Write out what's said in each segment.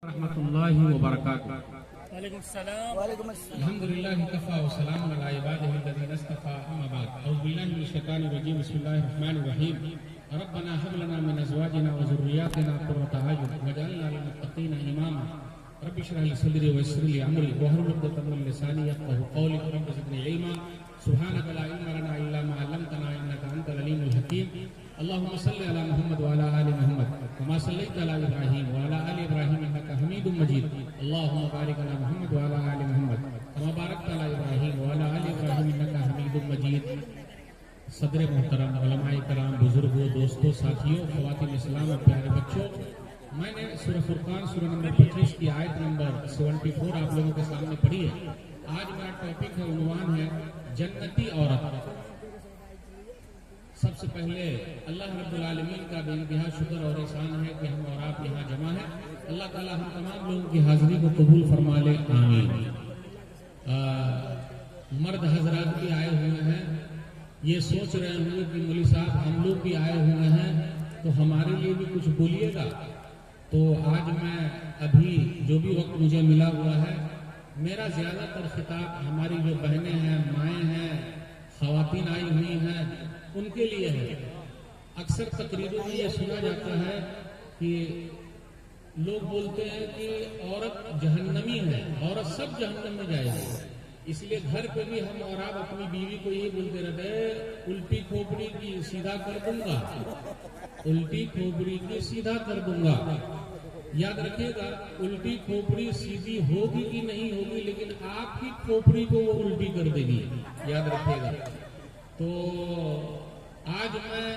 رحمۃ اللہ وبرکاتہ۔ وعلیکم السلام۔ الحمدللہ کفا وسلام علی عبادہ الذین اصطفى، اما بعد، اعوذ باللہ من الشیطان الرجیم، بسم اللہ الرحمن الرحیم۔ ربنا هب لنا من ازواجنا وذریاتنا قرۃ اعین واجعلنا للمتقین اماما۔ رب اشرح لي صدری ويسر لي امری واحلل عقدۃ من لسانی یفقهوا قولی۔ رب زدنی علما سبحانک لا علم لنا الا ما علمتنا انک انت العلیم الحکیم۔ اللهم صل على محمد وعلى آل محمد كما صليت على إبراهيم وعلى آل إبراهيم إنك حميد مجيد۔ اللهم بارك على محمد وعلى آل محمد كما باركت على إبراهيم وعلى آل إبراهيم إنك حميد مجيد۔ صدر محترم، علماء کرام، بزرگوں، دوستوں، ساتھیوں، خواتین اسلام اور پیارے بچوں، میں نے سورہ فرقان سورہ نمبر 25 کی آیت نمبر 74 آپ لوگوں کے سامنے پڑھی ہے۔ آج میرا ٹاپک ہے، عنوان ہے جنتی عورت۔ سب سے پہلے اللہ رب العالمین کا بے انتہا شکر اور احسان ہے کہ ہم اور آپ یہاں جمع ہیں۔ اللہ تعالی ہم تمام لوگوں کی حاضری کو قبول فرما لے، آمین۔ مرد حضرات بھی آئے ہوئے ہیں، یہ سوچ رہے ہوں کہ مولوی صاحب ہم لوگ بھی آئے ہوئے ہیں تو ہمارے لیے بھی کچھ بولیے گا۔ تو آج میں ابھی جو بھی وقت مجھے ملا ہوا ہے، میرا زیادہ تر خطاب ہماری جو بہنیں ہیں، مائیں ہیں، خواتین آئی ہوئی ہیں، ان کے لیے ہے۔ اکثر تقریروں میں یہ سنا جاتا ہے کہ لوگ بولتے ہیں کہ عورت جہنمی ہے، عورت سب جہنم میں جائے گی۔ اس لیے گھر پہ بھی ہم اور آپ اپنی بیوی کو یہ بولتے رہتے ہیں، الٹی کھوپڑی کی سیدھا کر دوں گا، الٹی کھوپڑی کی سیدھا کر دوں گا۔ یاد رکھیے گا، الٹی کھوپڑی سیدھی ہوگی کہ نہیں ہوگی، لیکن آپ کی کھوپڑی کو وہ الٹی کر دے گی، یاد رکھیے گا۔ تو آج میں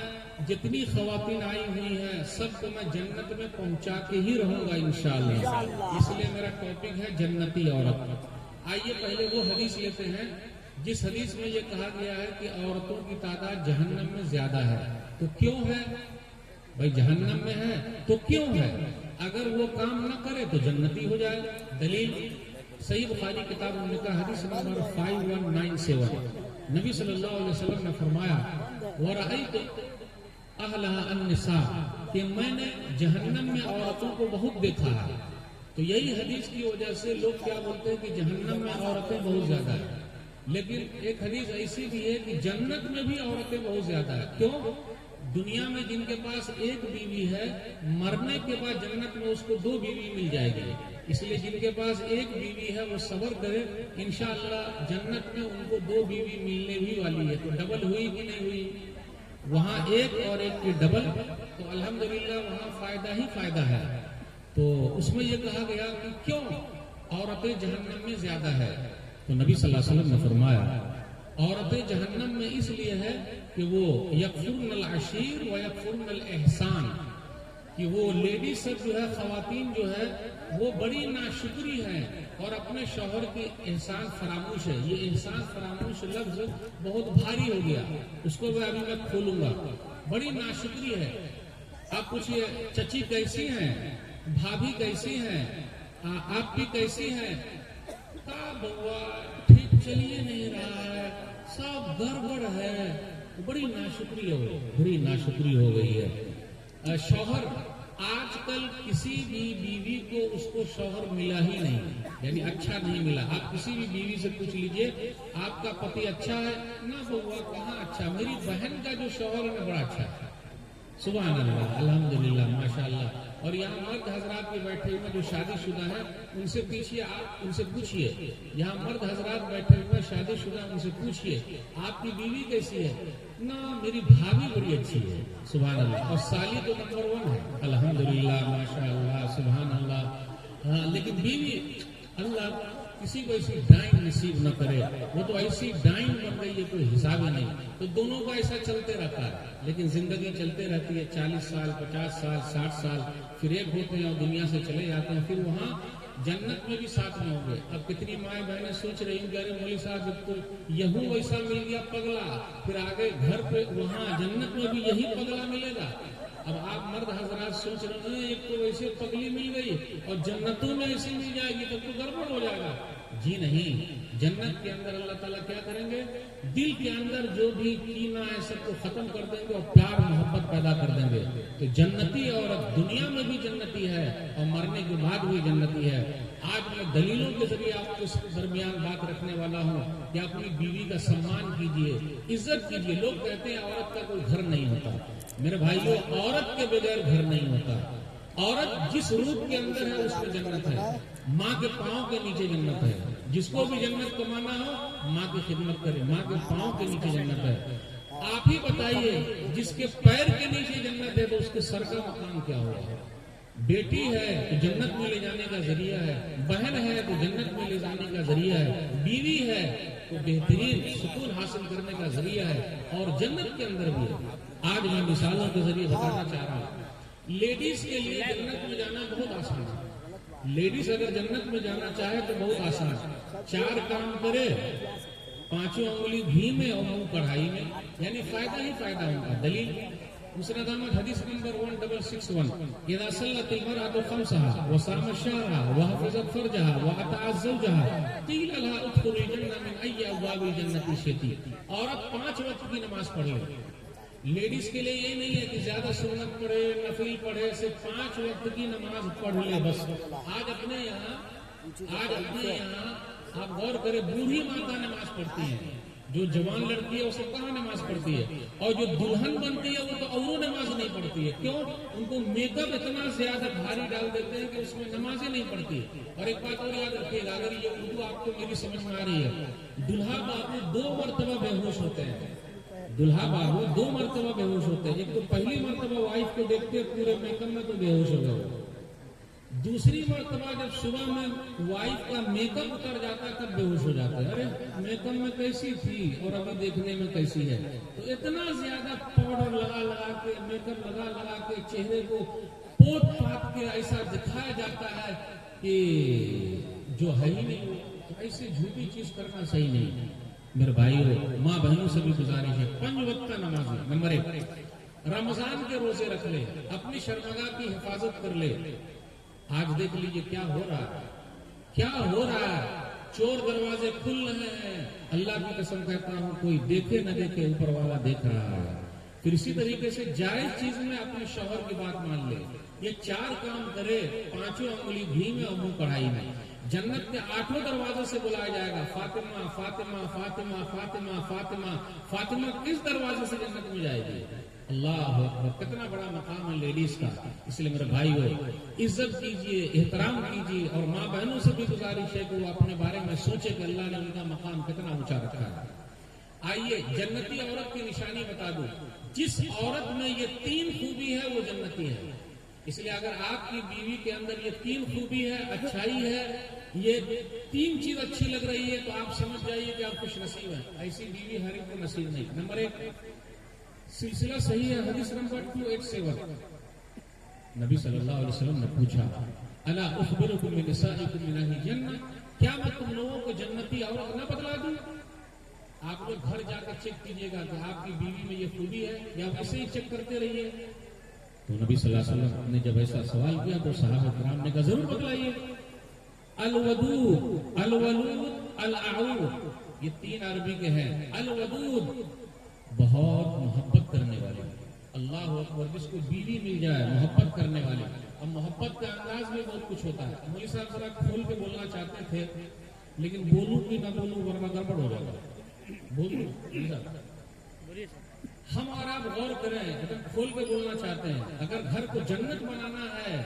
جتنی خواتین آئی ہوئی ہیں سب کو میں جنت میں پہنچا کے ہی رہوں گا انشاءاللہ۔ اس لیے میرا ٹاپک ہے جنتی عورت۔ آئیے پہلے وہ حدیث لیتے ہیں جس حدیث میں یہ کہا گیا ہے کہ عورتوں کی تعداد جہنم میں زیادہ ہے۔ تو کیوں ہے بھائی؟ جہنم میں ہے تو کیوں ہے؟ اگر وہ کام نہ کرے تو جنتی ہو جائے۔ دلیل صحیح بخاری کتاب النکاح حدیث نمبر 5197، نبی صلی اللہ علیہ وسلم نے فرمایا، وَرَأَيْتُ أَهْلَهَا النِّسَاءَ، کہ میں نے جہنم میں عورتوں کو بہت دیکھا ہے۔ تو یہی حدیث کی وجہ سے لوگ کیا بولتے ہیں کہ جہنم میں عورتیں بہت زیادہ ہیں، لیکن ایک حدیث ایسی بھی ہے کہ جنت میں بھی عورتیں بہت زیادہ ہیں۔ کیوں؟ دنیا میں جن کے پاس ایک بیوی ہے، مرنے کے بعد جنت میں اس کو 2 بیوی مل جائے گی۔ اس لیے جن کے پاس ایک بیوی ہے وہ صبر کرے، انشاءاللہ جنت میں ان کو 2 بیوی ملنے بھی والی ہے۔ تو ڈبل ہوئی کہ نہیں ہوئی؟ وہاں ایک اور ایک کی ڈبل، تو الحمدللہ وہاں فائدہ ہی فائدہ ہے۔ تو اس میں یہ کہا گیا کہ کیوں عورتیں جہنم میں زیادہ ہے؟ تو نبی صلی اللہ علیہ وسلم نے فرمایا، عورتیں جہنم میں اس لیے ہے کہ وہ یکفرن العشیر و یکفرن الاحسان، کہ وہ لیڈیز سب جو ہے، خواتین جو ہے، وہ بڑی ناشکری ہیں اور اپنے شوہر کی احسان فراموش ہے۔ یہ احسان فراموش لفظ بہت بھاری ہو گیا، اس کو میں ابھی کھولوں گا۔ بڑی ناشکری ہے۔ آپ پوچھئے چچی کیسی ہیں، بھابھی کیسی ہیں، آپ بھی کیسی ہیں؟ بوا ٹھیک چلیے نہیں رہا ہے، سب گڑبڑ ہے۔ بڑی ناشکری ہو گئی ہے۔ شوہر آج کل کسی بھی بیوی کو اس کو شوہر ملا ہی نہیں، یعنی اچھا نہیں ملا۔ آپ کسی بھی بیوی سے پوچھ لیجئے آپ کا پتی اچھا ہے نہ؟ بوا کہاں اچھا، میری بہن کا جو شوہر ہے بڑا اچھا ہے۔ سبحان اللہ، الحمدللہ، ماشاءاللہ۔ اور یہاں مرد حضرات بھی بیٹھے ہوئے جو شادی شدہ ہیں، ان سے پوچھئے، آپ ان سے پوچھئے، یہاں مرد حضرات بیٹھے ہوئے شادی شدہ، ان سے پوچھئے آپ کی بیوی کیسی ہے؟ نہ میری بھابھی بڑی اچھی ہے۔ سبحان اللہ۔ اور سالی تو نمبر 1 ہے، الحمدللہ، ماشاءاللہ، سبحان اللہ۔ ہاں، لیکن بیوی، اللہ کسی کو ایسی ڈائن نصیب نہ کرے، وہ تو ایسی ڈائن بن گئی ہے کوئی حساب ہی نہیں۔ تو دونوں کا ایسا چلتے رہتا ہے، لیکن زندگی چلتے رہتی ہے، 40 سال، 50 سال، 60 سال، پھر ایک ہوتے ہیں اور دنیا سے چلے جاتے ہیں، پھر وہاں جنت میں بھی ساتھ میں ہوں گے۔ اب کتنی مائیں بہنیں سوچ رہی ہیں کہ ارے مولوی صاحب جب تو یہوں ویسا مل گیا پگلا، پھر آگے گھر پہ وہاں جنت میں بھی یہی پگلا ملے گا؟ اب آپ مرد حضرات سوچ رہے ہیں ایک تو ایسے پگلی مل گئی اور جنتوں میں ایسی مل جائے گی تب تو گڑبڑ ہو جائے گا. جی نہیں, جنت کے اندر اللہ تعالیٰ کیا کریں گے, دل کے اندر جو بھی کینہ ہے سب کو ختم کر دیں گے اور پیار محبت پیدا کر دیں گے. تو جنتی عورت دنیا میں بھی جنتی ہے اور مرنے کے بعد بھی جنتی ہے. آج میں دلیلوں کے ذریعے آپ کو اس درمیان بات رکھنے والا ہوں کہ اپنی بیوی کا سمان کیجئے, عزت کیجئے. لوگ کہتے ہیں عورت کا کوئی گھر نہیں ہوتا. میرے بھائیوں, عورت کے بغیر گھر نہیں ہوتا. عورت جس روپ کے اندر ہے اس میں جنت ہے. ماں کے پاؤں کے نیچے جنت ہے. جس کو بھی جنت کمانا ہو ماں کی خدمت کرے, ماں کے پاؤں کے نیچے جنت ہے. آپ ہی بتائیے, جس کے پیر کے نیچے جنت ہے تو اس کے سر کا مقام کیا ہوگا؟ بیٹی ہے تو جنت میں لے جانے کا ذریعہ ہے, بہن ہے تو جنت میں لے جانے کا ذریعہ ہے, بیوی ہے تو بہترین سکون حاصل کرنے کا ذریعہ ہے, اور جنت کے اندر بھی ہے. آج میں مثالوں کے ذریعے بتانا چاہ رہا ہوں. لیڈیز کے لیے جنت میں جانا بہت آسان ہے. لیڈیز اگر جنت میں جانا چاہے تو بہت آسان ہے. 4 کام کرے, 5 انگلی گھی میں اور منہ کڑھائی میں, یعنی فائدہ ہی فائدہ ہوگا. دلیل مسند احمد حدیث نمبر 1661, اذا صلت المرأة خمسها وصامت شهرها وحفظت فرجها واطاعت زوجها قيل لها ادخل الجنة من اي ابواب الجنة شئت. عورت 5 وقت کی نماز پڑھ لے. لیڈیز کے لیے یہ نہیں ہے کہ زیادہ سنت پڑھے, نفل پڑھے, صرف 5 وقت کی نماز پڑھ لے بس. آج اپنے یہاں آپ غور کریں, بوڑھی ماتا نماز پڑھتی ہیں. جو جوان لڑکی ہے اسے کہاں نماز پڑھتی ہے, اور جو دلہن بنتی ہے وہ تو اور نماز نہیں پڑھتی ہے. کیوں؟ ان کو میک اپ اتنا زیادہ بھاری ڈال دیتے ہیں کہ اس میں نمازیں نہیں پڑھتی. اور ایک بات اور یاد رکھیے گا, اگر یہ اردو آپ کو میری سمجھ میں آ رہی ہے, دلہا بابو 2 مرتبہ بے ہوش ہوتے ہیں. دلہا بابو 2 مرتبہ بے ہوش ہوتے ہیں. ایک تو پہلی مرتبہ وائف کو دیکھتے پورے میک اپ میں تو بے ہوش ہو گئے. دوسری مرتبہ جب صبح میں وائف کا میک اپ اتر جاتا ہے تب بے ہوش ہو جاتا ہے. ارے میک اپ میں کیسی تھی اور ابھی دیکھنے میں کیسی ہے. تو اتنا زیادہ پاؤڈر لگا کے, میک اپ لگا کے چہرے کو پوت پات کے ایسا دکھایا جاتا ہے کہ جو ہے ہی نہیں. ایسی جھوٹی چیز کرنا صحیح نہیں. میرے بھائیوں, ماں بہنوں سے بھی گزارش ہے, 5 وقت نماز. نمبر 1, رمضان کے روزے رکھ لے, اپنی شرمگاہ کی حفاظت کر لے. آج دیکھ لیجئے کیا ہو رہا ہے, کیا ہو رہا ہے. چور دروازے کھل رہے ہیں. اللہ کی قسم کہتا ہوں, کوئی دیکھے نہ دیکھے اوپر والا دیکھ رہا ہے. پھر اسی طریقے سے جائز چیز میں اپنے شوہر کی بات مان لے. یہ 4 کام کرے, 5 انگلی گھی میں اور منہ کڑھائی میں. جنت کے 8 دروازوں سے بلایا جائے گا, فاطمہ فاطمہ فاطمہ فاطمہ فاطمہ. فاطمہ کس دروازے سے جنت میں جائے گی؟ اللہ اکبر, کتنا بڑا مقام ہے لیڈیز کا. اس لیے میرے بھائیو, عزت کیجئے, احترام کیجئے, اور ماں بہنوں سے بھی گزارش ہے کہ وہ اپنے بارے میں سوچے کہ اللہ نے ان کا مقام کتنا اونچا رکھا ہے. آئیے جنتی عورت کی نشانی بتا دوں. جس عورت میں یہ 3 خوبی ہے وہ جنتی ہے. اس لیے اگر آپ کی بیوی کے اندر یہ 3 خوبی ہے, اچھائی ہے, یہ 3 چیز اچھی لگ رہی ہے, تو آپ سمجھ جائیے کہ آپ خوش نصیب ہیں. ایسی بیوی ہر ایک کو نصیب نہیں. نمبر 1, سلسلہ صحیح ہے, حدیث نمبر 287. نبی صلی اللہ علیہ وسلم نے پوچھا, الا اخبرکم بنسائکم من اہل الجنہ, کیا میں تم لوگوں کو جنتی عورت نہ بتلا دوں؟ آپ لوگ گھر جا کر چیک کیجئے گا کہ آپ کی بیوی میں یہ خوبی ہے, یا آپ ایسے ہی چیک کرتے رہیے. تو نبی صلی اللہ علیہ وسلم نے جب ایسا سوال کیا تو صحابہ کرام نے کہا ضرور بتلائیے. الودود, الولود, الاعود, یہ 3 عربی کے ہیں. الودود بہت محبت کرنے والے. اللہ اکبر, جس کو بیوی مل جائے محبت کرنے والے. اب محبت کا انداز میں بہت کچھ ہوتا ہے. مولوی صاحب ذرا کھول کے بولنا چاہتے تھے, لیکن بولوں کہ نہ بولوں ورنہ گڑبڑ ہو جائے گا. بولوں ہم اور آپ غور کریں, اگر کھول کے بولنا چاہتے ہیں, اگر گھر کو جنت بنانا ہے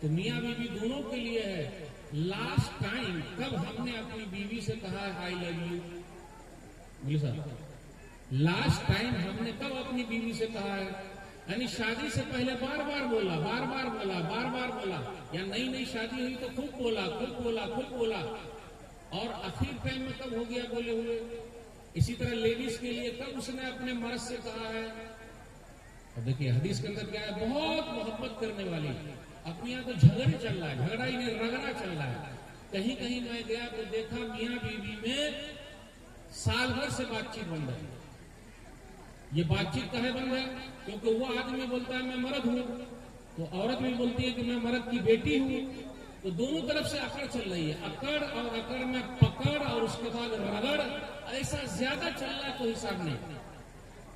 تو میاں بیوی دونوں کے لیے ہے. لاسٹ ٹائم کب ہم نے اپنی بیوی سے کہا ہے آئی لو یو؟ مولوی صاحب, لاسٹ ٹائم ہم نے کب اپنی بیوی سے کہا ہے؟ یعنی شادی سے پہلے بار بار بولا, بار بار بولا, بار بار بولا, یا نئی نئی شادی ہوئی تو خوب بولا, خوب بولا, خوب بولا, اور آخر ٹائم میں کب ہو گیا بولے ہوئے؟ اسی طرح لیڈیز کے لیے کب اس نے اپنے مرد سے کہا ہے؟ اور دیکھیے حدیث کے اندر کیا ہے, بہت محبت کرنے والی. اپنے یہاں تو جھگڑے چل رہا ہے, جھگڑا ہی نہیں رگڑا چل رہا ہے. کہیں کہیں میں گیا تو دیکھا میاں بیوی میں سال بھر سے بات چیت بن رہی. یہ بات چیت کا ہے بند ہے، کیونکہ وہ آدمی بولتا ہے میں مرد ہوں، تو عورت بھی بولتی ہے کہ میں مرد کی بیٹی ہوں، تو دونوں طرف سے اکڑ چل رہی ہے، اکڑ اور اکڑ میں پکڑ اور اس کے بعد رگڑ، ایسا زیادہ چل رہا ہے کوئی حساب نہیں۔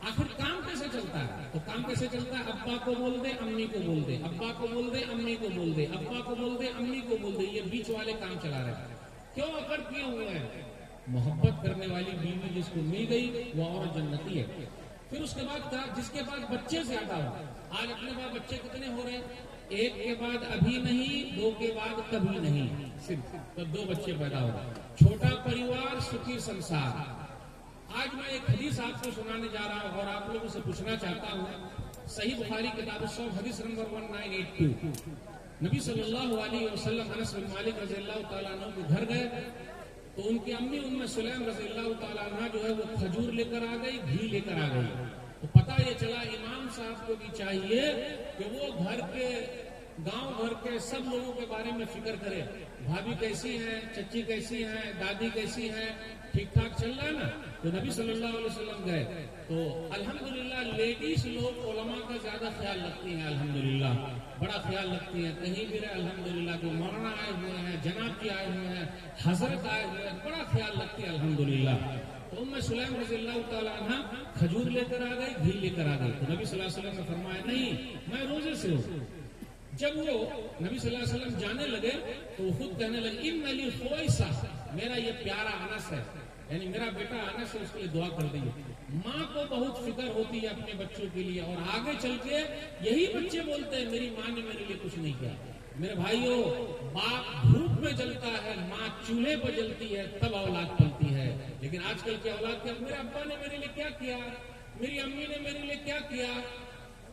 آخر کام کیسے چلتا ہے؟ تو کام کیسے چلتا ہے؟ ابا کو بول دے امی کو بول دے، ابا کو بول دے امی کو بول دے، ابا کو بول دے امی کو بول دے، یہ بیچ والے کام چلا رہے ہیں۔ کیوں اکڑ کیے ہوئے ہیں؟ محبت کرنے والی بیوی جس کو مل گئی وہ عورت جنتی ہے۔ پھر اس کے بعد جس کے بعد بچے زیادہ ہو، آج اپنے پاس بچے کتنے ہو رہے ہیں؟ ایک کے بعد ابھی نہیں، دو کے بعد کبھی نہیں، صرف تو 2 بچے پیدا ہو رہے ہیں۔ چھوٹا پریوار سکھی سنسار۔ آج میں ایک حدیث آپ کو سنانے جا رہا ہوں اور آپ لوگوں سے پوچھنا چاہتا ہوں۔ صحیح بخاری کتاب الصوم حدیث نمبر 1982، نبی صلی اللہ علیہ وسلم انس بن مالک رضی اللہ تعالیٰ عنہ کے گھر گئے تو ان کی امی ام سلیم رضی اللہ تعالیٰ عنہ جو ہے وہ کھجور لے کر آ گئی، گھی لے کر آ گئی۔ تو پتہ یہ چلا امام صاحب کو بھی چاہیے کہ وہ گھر کے گاؤں گھر کے سب لوگوں کے بارے میں فکر کرے، بھابھی کیسی ہیں، چچی کیسی ہیں، دادی کیسی ہیں، ٹھیک ٹھاک چل رہا ہے نا؟ تو نبی صلی اللہ علیہ وسلم گئے تو الحمدللہ لیڈیز لوگ علماء کا زیادہ خیال رکھتی ہیں، الحمدللہ بڑا خیال رکھتی ہیں، کہیں بھی رہے الحمدللہ، جو مولانا آئے ہوئے ہیں، جناب جی آئے ہوئے ہیں، حضرت آئے ہوئے ہیں، بڑا خیال رکھتی ہیں الحمدللہ۔ تو ام سلیم رضی اللہ تعالیٰ عنہ کھجور لے کر آ گئی، گھی لے کر آ گئی، تو نبی صلی اللہ علیہ وسلم نے فرمایا نہیں میں روزے سے ہوں۔ جب وہ نبی صلی اللہ علیہ وسلم جانے لگے تو وہ خود کہنے لگے ان علی خویسہ، میرا یہ پیارا انس ہے، یعنی میرا بیٹا انس ہے، اس کے لیے دعا کر دیجیے۔ ماں کو بہت فکر ہوتی ہے اپنے بچوں کے لیے، اور آگے چل کے یہی بچے بولتے ہیں میری ماں نے میرے لیے کچھ نہیں کیا۔ میرے بھائیوں، باپ دھوپ میں جلتا ہے، ماں چولہے پر جلتی ہے، تب اولاد پلتی ہے۔ لیکن آج کل کی اولاد کیا، میرے ابا نے میرے لیے کیا کیا، میری امی نے میرے لیے کیا کیا؟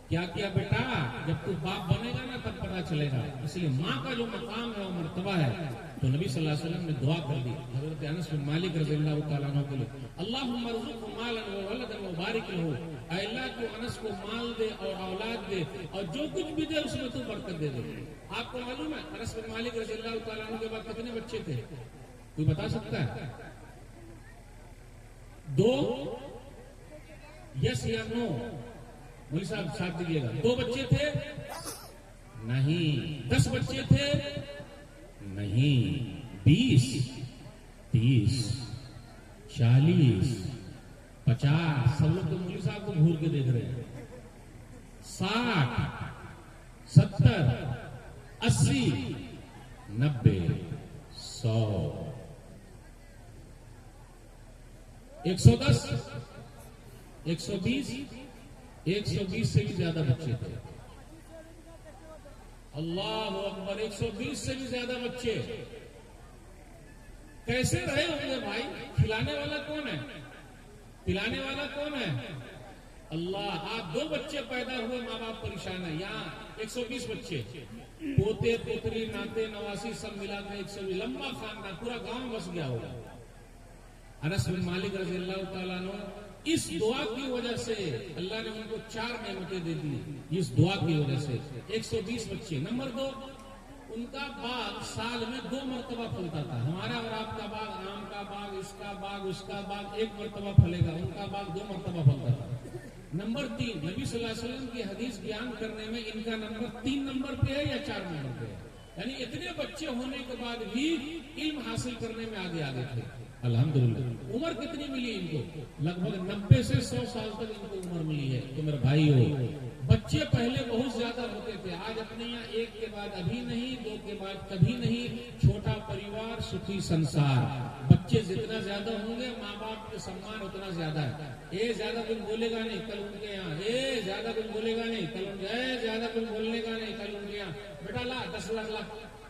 کیا کیا بیٹا؟ جب تو باپ بنے گا نا تب پتا چلے گا۔ اس لیے ماں کا جو مقام ہے وہ مرتبہ ہے۔ تو نبی صلی اللہ علیہ وسلم نے دعا کر دی حضرت انس بن مالک رضی اللہ تعالیٰ عنہ کے لیے، اللہم ارزقہ مالا وولدا وبارک لہ، اے اللہ تو انس کو مال دے اور اولاد دے، اور جو کچھ بھی دے اس میں تو برکت دے دے۔ آپ کو معلوم ہے انس بن مالک رضی اللہ تعالیٰ عنہ کے بعد کتنے بچے تھے؟ کوئی بتا سکتا ہے؟ 2؟ یس یا نو؟ مولوی صاحب ساتھ دیجیے گا۔ 2 بچے تھے؟ نہیں۔ 10 بچے تھے؟ نہیں۔ 20 30 40 50 سب لوگ تو مولوی صاحب کو گھور کے دیکھ رہے ہیں۔ 60 70 80 90 100 110 120 120 سے بھی زیادہ بچے تھے۔ اللہ اکبر، 120 سے بھی زیادہ بچے کیسے رہے ہوں گے بھائی؟ کھلانے والا کون ہے؟ پلانے والا کون ہے؟ اللہ۔ آپ 2 بچے پیدا ہوئے، ماں باپ پریشان ہے، یہاں 120 بچے، پوتے پوتری ناتے نواسی سب ملا کے 120، لمبا خاندان، پورا گاؤں بس گیا ہوگا۔ انس بن مالک رضی اللہ تعالیٰ عنہ اس دعا کی وجہ سے اللہ نے ان کو 4 نعمتیں دے دی، اس دعا کی وجہ سے 120 بچے۔ نمبر 2، ان کا باغ سال میں 2 مرتبہ پھلتا تھا۔ ہمارا اور آپ کا باغ، آم کا باغ، اس کا باغ، اس کا باغ 1 مرتبہ پھلے گا، ان کا باغ 2 مرتبہ پھلتا تھا۔ نمبر 3، نبی صلی اللہ علیہ وسلم کی حدیث بیان کرنے میں ان کا نمبر 3 نمبر پہ ہے یا 4 نمبر پہ ہے؟ یعنی اتنے بچے ہونے کے بعد بھی علم حاصل کرنے میں آگے تھے، الحمدللہ۔ عمر کتنی ملی ان کو؟ لگ بھگ 90 سے 100 سال تک ان کو عمر ملی ہے۔ تو میرے بھائیو، بچے پہلے بہت زیادہ ہوتے تھے، آج اپنے یہاں 1 کے بعد ابھی نہیں، 2 کے بعد کبھی نہیں، چھوٹا پریوار سکھی سنسار۔ بچے جتنا زیادہ ہوں گے ماں باپ کے سمان اتنا زیادہ ہے۔ اے زیادہ کچھ بولے گا نہیں کل ان کے یہاں، اے زیادہ کچھ بولے گا نہیں کل ان کے، اے زیادہ کچھ بولنے کا نہیں کل ان کے یہاں، بیٹا لا 10,000 لا،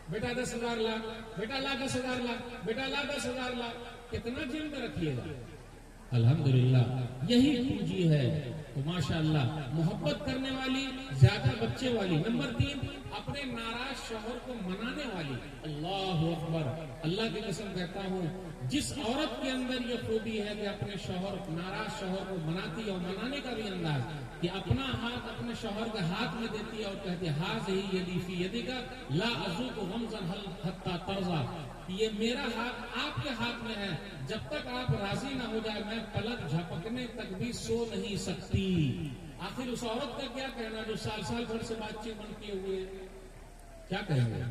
بیٹا 10,000 لا، بیٹا لا 10,000 لا، بیٹا لا 10,000 لا۔ کتنا جیل میں رکھیے گا؟ الحمدللہ یہی پونجی ہے۔ تو ماشاءاللہ محبت کرنے والی، زیادہ بچے والی۔ نمبر 3، اپنے ناراض شوہر کو منانے والی۔ اللہ اکبر، اللہ کی قسم کہتا ہوں، جس عورت کے اندر یہ خوبی ہے کہ اپنے ناراض شوہر کو مناتی ہے، اور منانے کا بھی انداز کہ اپنا ہاتھ اپنے شوہر کے ہاتھ میں دیتی ہے اور کہتی ہے ہاذ ہی یدی فی یدک لا اذوق غمزا حتی ترضی، کہ یہ میرا ہاتھ آپ کے ہاتھ میں ہے، جب تک آپ راضی نہ ہو جائے میں پلک جھپکنے تک بھی سو نہیں سکتی۔ آخر اس عورت کا کیا کہنا جو سال سال بھر سے بات چیت بن کیے ہوئے، کیا کہیں گے؟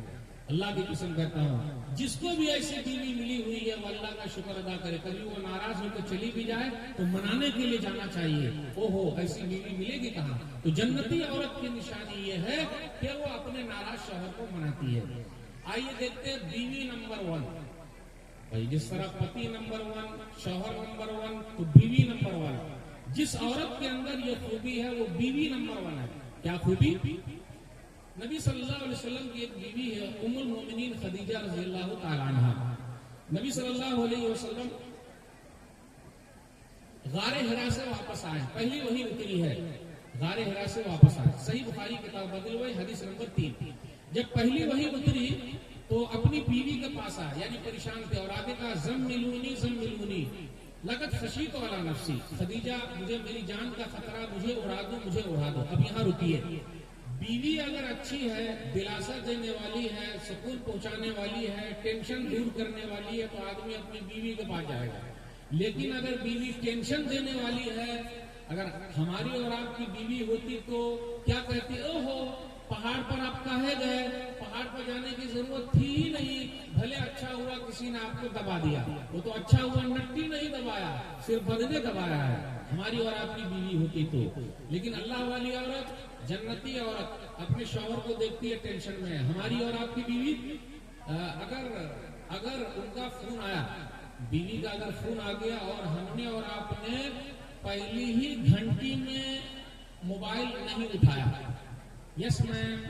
اللہ کی قسم کہتا ہوں جس کو بھی ایسی بیوی ملی ہوئی ہے وہ اللہ کا شکر ادا کرے، کبھی وہ ناراض ہو کے چلی بھی جائے تو منانے کے لیے جانا چاہیے۔ اوہو ایسی بیوی ملے گی کہاں؟ تو جنتی عورت کی نشانی یہ ہے کہ وہ اپنے ناراض شوہر کو مناتی ہے۔ آئیے دیکھتے ہیں بیوی نمبر 1۔ بھائی جس طرح پتی نمبر 1، شوہر نمبر 1، تو بیوی نمبر 1۔ جس عورت کے اندر یہ خوبی ہے وہ بیوی نمبر 1 ہے۔ کیا خوبی؟ نبی صلی اللہ علیہ وسلم کی ایک بیوی ہے ام المومنین خدیجہ رضی اللہ تعالی عنہا۔ نبی صلی اللہ علیہ وسلم غار حرا سے واپس آئے، پہلی وہی اتری ہے، غار حرا سے واپس آئے، صحیح بخاری کتاب بدل ہوئے حدیث نمبر 3۔ جب پہلی وہی اتری تو اپنی بیوی کے پاس آئے، یعنی پریشان تھے، اور آگے کہا زملونی زملونی لقد خشیت علی نفسی، خدیجہ مجھے میری جان کا خطرہ، مجھے اڑا دو مجھے اڑا دو۔ اب یہاں رکیے، بیوی اگر اچھی ہے، دلاسا دینے والی ہے، سکون پہنچانے والی ہے، ٹینشن دور کرنے والی ہے تو آدمی اپنی بیوی کے پاس جائے گا۔ لیکن اگر بیوی ٹینشن دینے والی ہے، اگر ہماری اور آپ کی بیوی ہوتی تو کیا کہتی؟ اوہو پہاڑ پر آپ کہے گئے، پہاڑ پر جانے کی ضرورت تھی ہی نہیں، بھلے اچھا ہوا کسی نے آپ کو دبا دیا، وہ تو اچھا ہوا نٹی نہیں دبایا، صرف بدنے دبایا ہے۔ ہماری اور آپ کی بیوی ہوتی تو، لیکن اللہ والی عورت، جنتی عورت اپنے شوہر کو دیکھتی ہے ٹینشن میں ہے۔ ہماری اور آپ کی بیوی اگر ان کا فون آیا، بیوی کا اگر فون آ گیا اور ہم نے اور آپ نے پہلی ہی گھنٹی میں موبائل نہیں اٹھایا، یس میم،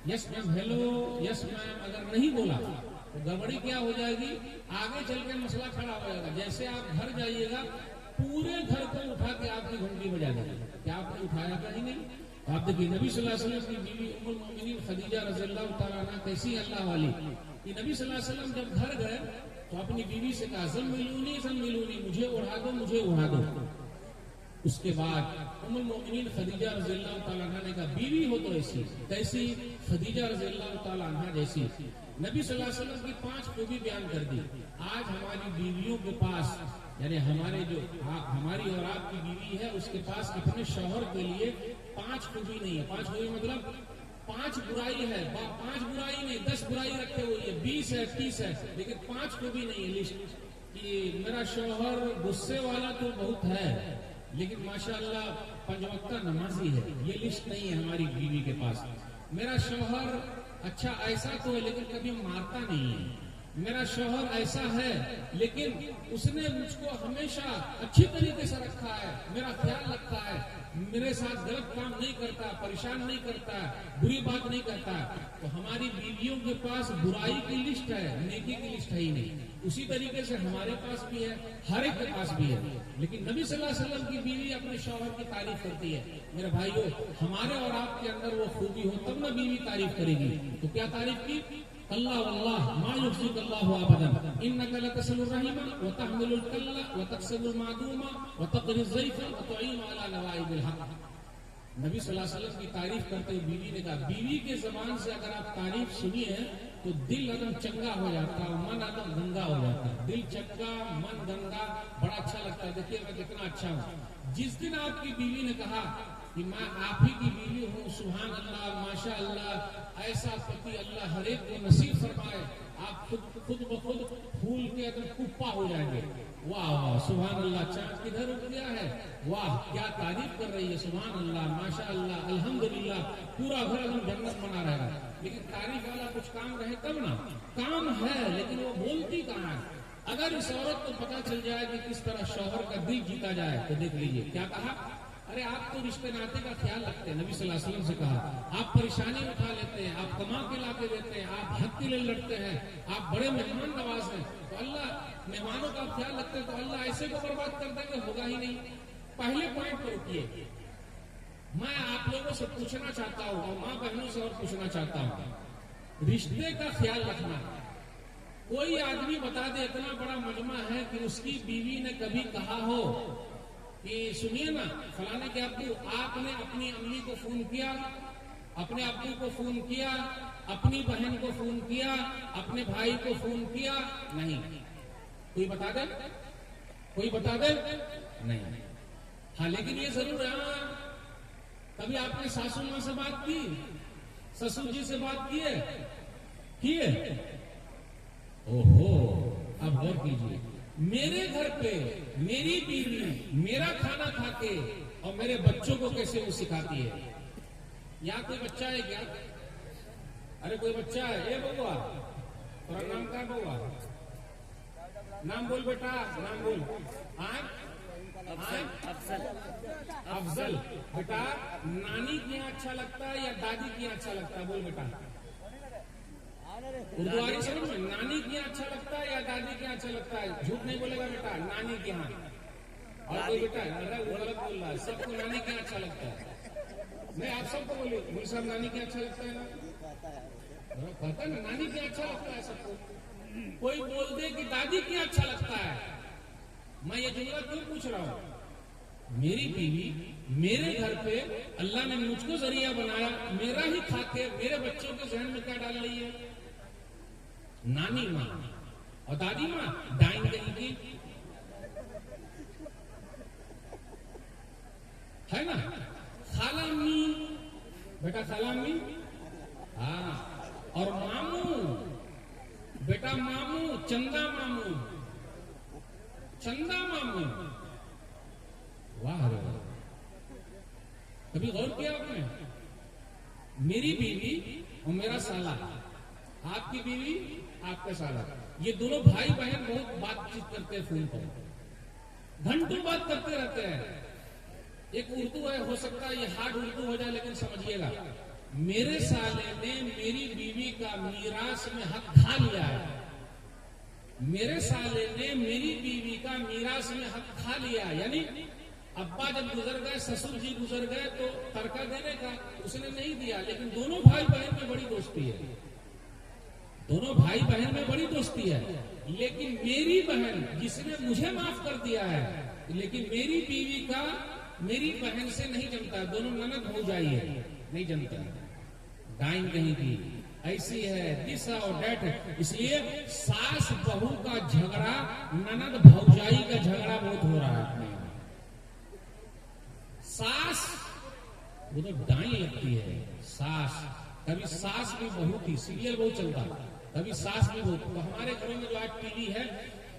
یس میم، ہیلو، یس میم اگر نہیں بولا تو گڑبڑی کیا ہو جائے گی؟ آگے چل کے مسئلہ کھڑا ہو جائے گا۔ جیسے آپ گھر جائیے گا پورے گھر کو اٹھا کے آپ کی گھنٹی بجا دے گا، کیا آپ نے اٹھایا تھا ہی نہیں؟ آپ دیکھیے نبی صلی اللہ علیہ وسلم کی بیوی ام المومنین خدیجہ رضی اللہ تعالیٰ عنہ کیسی اللہ والی، کہ نبی صلی اللہ علیہ وسلم جب گھر گئے تو اپنی بیوی سے کہا زملونی زملونی، مجھے اڑا دو مجھے اڑا دو۔ اس کے بعد ام المومنین خدیجہ رضی اللہ تعالیٰ عنہ نے کہا بیوی ہو تو ایسی، کیسی؟ خدیجہ رضی اللہ تعالیٰ عنہ جیسی۔ نبی صلی اللہ علیہ وسلم کی 5 خوبی بیان کر دی۔ آج ہماری بیویوں کے پاس، یعنی ہماری اور آپ کی بیوی ہے، اس کے پاس اپنے شوہر کے لیے 5 خوبی نہیں ہے۔ 5 خوبی مطلب 5 برائی ہے، 5 برائی نہیں، 10 برائی رکھے ہوئی ہے، 20 ہے، 30 ہے، لیکن 5 خوبی نہیں ہے لسٹ کہ میرا شوہر غصے والا تو بہت ہے لیکن ماشاءاللہ 5 وقت نمازی ہے، یہ لسٹ نہیں ہے ہماری بیوی کے پاس۔ میرا شوہر اچھا ایسا تو ہے لیکن کبھی مارتا نہیں ہے، میرا شوہر ایسا ہے لیکن اس نے مجھ کو ہمیشہ اچھی طریقے سے رکھا ہے، میرا خیال رکھتا ہے، میرے ساتھ غلط کام نہیں کرتا، پریشان نہیں کرتا، بری بات نہیں کرتا۔ تو ہماری بیویوں کے پاس برائی کی لسٹ ہے، نیکی کی لسٹ ہے ہی نہیں۔ اسی طریقے سے ہمارے پاس بھی ہے، ہر ایک کے پاس بھی ہے، لیکن نبی صلی اللہ علیہ وسلم کی بیوی اپنے شوہر کی تعریف کرتی ہے۔ میرے بھائیو، ہمارے اور آپ کے اندر وہ خوبی ہو تب نہ بیوی تعریف کرے گی۔ تو کیا تعریف کی؟ اللہ واللہ ما یخزیک اللہ ابدا انک لتصل الرحم وتحمل الکل وتکسب المعدوم وتقری الضیف وتعین علی نوائب الحق۔ نبی صلی اللہ علیہ وسلم کی تعریف کرتے ہوئے بیوی نے کہا بیوی کے زبان سے اگر آپ تعریف سنیے تو دل ایک دم چنگا ہو جاتا ہے، من ایک دم گنگا ہو جاتا ہے، دل چنگا من گنگا، بڑا اچھا لگتا ہے۔ دیکھیے میں کتنا اچھا ہوں۔ جس دن آپ کی بیوی نے کہا کہ میں آپ ہی کی بیوی ہوں، سبحان اللہ، ماشاء اللہ، ایسا پتی اللہ ہر ایک کو نصیب فرمائے، آپ خود بخود پھول کے اگر کپا ہو جائیں گے۔ واہ واہ سبحان اللہ، چاند کدھر اٹھ گیا ہے، واہ کیا تعریف کر رہی ہے، سبحان اللہ، ماشاء اللہ، الحمدللہ، پورا گھر ہم جنت بنا رہے گا۔ لیکن تعریف والا کچھ کام رہے تب نا، کام ہے لیکن وہ بولتی کہاں ہے۔ اگر اس عورت کو پتا چل جائے کہ کس طرح شوہر کا دل جیتا جائے تو دیکھ لیجئے کیا کہا، ارے آپ تو رشتے ناطے کا خیال رکھتے ہیں، نبی صلی اللہ علیہ وسلم سے کہا آپ پریشانی اٹھا لیتے ہیں، آپ کما کے لا کے دیتے ہیں، آپ حق کے لیے لڑتے ہیں، آپ بڑے مہمان نواز ہیں، تو اللہ مہمانوں کا خیال رکھتے ہیں تو اللہ ایسے کو برباد کر دیں گے، ہوگا ہی نہیں۔ پہلے پوائنٹ پر رکیے، میں آپ لوگوں سے پوچھنا چاہتا ہوں اور ماں بہنوں سے اور پوچھنا چاہتا ہوں، رشتے کا خیال رکھنا۔ کوئی آدمی بتا دے، اتنا بڑا مجمع ہے کہ اس کی بیوی نے کبھی کہا ہو کہ سنیے نا فلانے کے ابو، آپ نے اپنی امی کو فون کیا اپنے ابو کو فون کیا, اپنی بہن کو فون کیا, اپنے بھائی کو فون کیا؟ نہیں. کوئی بتا دے, کوئی بتا دے؟ نہیں. ہاں لیکن یہ ضرور ہے, کبھی آپ نے ساسو ماں سے بات کی, سسر جی سے بات کی ہے؟ اوہو, اب غور کیجیے, میرے گھر پہ میری بیوی میرا کھانا کھا کے اور میرے بچوں کو کیسے وہ سکھاتی ہے. یہاں کوئی بچہ ہے کیا؟ ارے کوئی بچہ ہے؟ اے بوا, تمہارا نام کیا بوا؟ نام بول بیٹا, نام بول. افضل. بیٹا نانی کے یہاں اچھا لگتا ہے یا دادی کے یہاں اچھا لگتا ہے؟ بول بیٹا. اردو آ رہی سمجھ میں؟ نانی کے یہاں اچھا لگتا ہے یا دادی کے یہاں اچھا لگتا ہے؟ جھوٹ نہیں بولے گا بیٹا, نانی کے یہاں. اور کوئی بیٹا وہ غلط بول رہا ہے, سب کو نانی کے یہاں اچھا لگتا ہے. نہیں, آپ سب کو بولیے, مجھے صاحب نانی کے یہاں اچھا لگتا ہے نا, پتا ہے نا, نانی کے یہاں اچھا لگتا ہے سب کو. کوئی بول دے کہ دادی کے یہاں اچھا لگتا ہے. میں یہ جملہ کیوں پوچھ رہا ہوں؟ میری بیوی میرے گھر پہ اللہ نے مجھ کو ذریعہ بنایا, میرا ہی کھا کے میرے بچوں کے ذہن میں کیا ڈال رہی ہے؟ نانی ماں اور دادی ماں ڈائن کہیں کی ہے نا. خالہ امی, بیٹا خالہ امی, ہاں. اور ماموں, بیٹا ماموں, چندا ماموں, چندا ماموں. واہ, کبھی غور کیا آپ نے؟ میری بیوی اور میرا سالہ, آپ کی بیوی آپ کا سالہ, یہ دونوں بھائی بہن بہت بات چیت کرتے ہیں فون پر, گھنٹوں بات کرتے رہتے ہیں. ایک اردو ہے, ہو سکتا ہے یہ ہارڈ اردو ہو جائے, لیکن سمجھیے گا. میرے سالے نے میری بیوی کا میراث میں حق کھا لیا ہے. میرے سالے نے میری بیوی کا میراث میں حق کھا لیا. یعنی ابا جب گزر گئے, سسر جی گزر گئے, تو ترکہ دینے کا اس نے نہیں دیا. لیکن دونوں بھائی بہن میں بڑی دوستی ہے, دونوں بھائی بہن میں بڑی دوستی ہے. لیکن میری بہن جس نے مجھے معاف کر دیا ہے, لیکن میری بیوی کا میری بہن سے نہیں جمتا. دونوں نند ہو جائیے, نہیں جمتا. ڈائن کہیں کی ایسی ہے, دس اور ڈیٹ. اس لیے ساس بہو کا جھگڑا, نند بھوجائی کا جھگڑا بہت ہو رہا ہے. ساس وہ تو ڈائن لگتی ہے. ساس, کبھی ساس بھی بہو کی سیریل بہت چلتا, کبھی ساس بھی بہو. تو ہمارے گھروں میں جو آج ٹی وی ہے,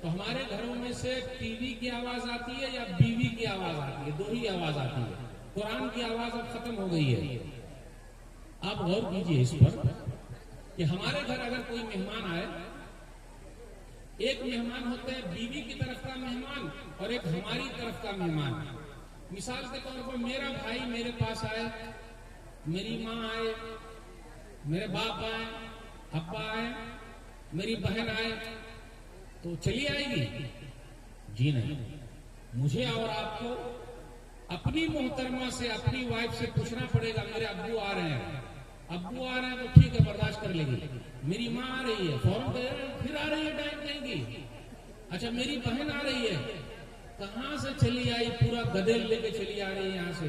تو ہمارے گھروں میں سے ٹی وی کی آواز آتی ہے یا بیوی کی آواز آتی ہے؟ دو ہی آواز آتی ہے. قرآن کی آواز اب ختم ہو گئی ہے. آپ غور کیجئے اس پر کہ ہمارے گھر اگر کوئی مہمان آئے, ایک مہمان ہوتے ہیں بیوی کی طرف کا مہمان اور ایک ہماری طرف کا مہمان. مثال کے طور پر میرا بھائی میرے پاس آئے, میری ماں آئے, میرے باپ آئے, ابا آئے, میری بہن آئے, تو چلی آئے گی؟ جی نہیں. مجھے اور آپ کو اپنی محترمہ سے, اپنی وائف سے پوچھنا پڑے گا, میرے ابو آ رہے ہیں, ابو آ رہے ہیں تو ٹھیک ہے برداشت کر لے گی. میری ماں آ رہی ہے, فوراً پھر آ رہی ہے ڈائن کہیں گی. اچھا میری بہن آ رہی ہے, کہاں سے چلی آئی, پورا گدیل لے کے چلی آ رہی ہے یہاں سے,